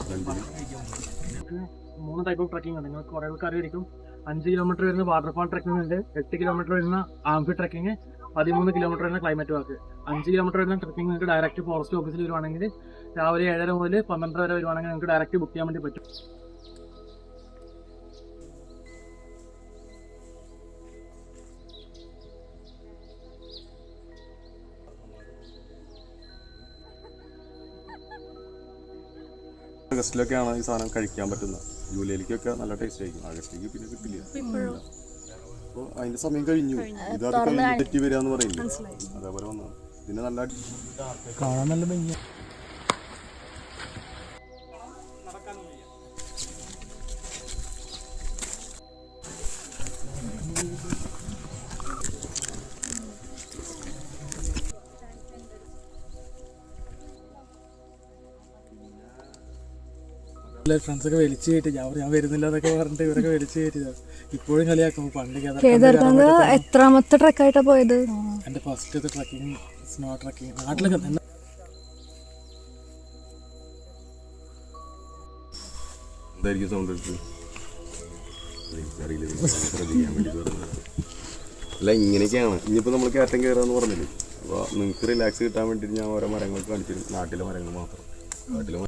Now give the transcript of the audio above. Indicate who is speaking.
Speaker 1: 3 type of trekking ഉണ്ട്. നിങ്ങൾക്ക് കുറേ അറിയായിരിക്കും. 5 കിലോമീറ്റർ വരുന്ന വാട്ടർഫാൾ ട്രക്കിംഗ് ഉണ്ട്, 8 കിലോമീറ്റർ വരുന്ന ആംഫി ട്രക്കിംഗ്, 13 കിലോമീറ്റർ വരുന്ന ക്ലൈമറ്റ് വാക്ക്. 5 കിലോമീറ്റർ വരുന്ന ട്രക്കിംഗ് നിങ്ങൾക്ക് ഡയറക്റ്റ് ഫോറസ്റ്റ് ഓഫീസിൽ വരുവാണെങ്കിൽ രാവിലെ 7:30 മുതൽ 12:30 വരെ വരുവാണെങ്കിൽ നിങ്ങൾക്ക് ഡയറക്റ്റ് ബുക്ക് ചെയ്യാൻ വേണ്ടി പറ്റും.
Speaker 2: ആഗസ്റ്റിലൊക്കെയാണ് ഈ സാധനം കഴിക്കാൻ പറ്റുന്നത്. ജൂലൈയിലേക്കൊക്കെ നല്ല ടേസ്റ്റ് ആയിരിക്കും. ആഗസ്റ്റിലേക്ക് പിന്നെ കിട്ടില്ല. അപ്പോൾ അതിന്റെ സമയം കഴിഞ്ഞു. ഇതത് തെറ്റി വരികയെന്ന് പറയില്ല, അതേപോലെ വന്നതാണ്. ഇതിന് നല്ല
Speaker 1: കാണാൻ നല്ല ഭംഗി. ഫ്രണ്ട്സൊക്കെ വലിച്ചു കയറ്റി ഞാൻ വരുന്നില്ല എന്നൊക്കെ പറഞ്ഞിട്ട് ഇവരൊക്കെ വലിച്ചു കയറ്റിയതാണ്. ഇപ്പോഴും കളിയാക്കും. പണ്ട്
Speaker 3: എത്രാമത്തെ ട്രക്കായിട്ടാ പോയത്?
Speaker 1: എന്റെ ഫസ്റ്റ് ട്രക്കിംഗ്, സ്നോ ട്രക്കിംഗ്. നാട്ടിലൊക്കെ
Speaker 2: എന്തായിരിക്കും സൗണ്ട് എടുത്ത് അല്ല, ഇങ്ങനെയൊക്കെയാണ്. ഇനിയിപ്പോൾ നമ്മൾ കയറ്റം കയറാന്ന് പറഞ്ഞില്ലേ. അപ്പോൾ നിങ്ങൾക്ക് റിലാക്സ് കിട്ടാൻ വേണ്ടിയിട്ട് ഞാൻ ഓരോ മരങ്ങൾക്ക് കാണിച്ചിരുന്നു. നാട്ടിലെ മരങ്ങൾ മാത്രം. നാട്ടിലെ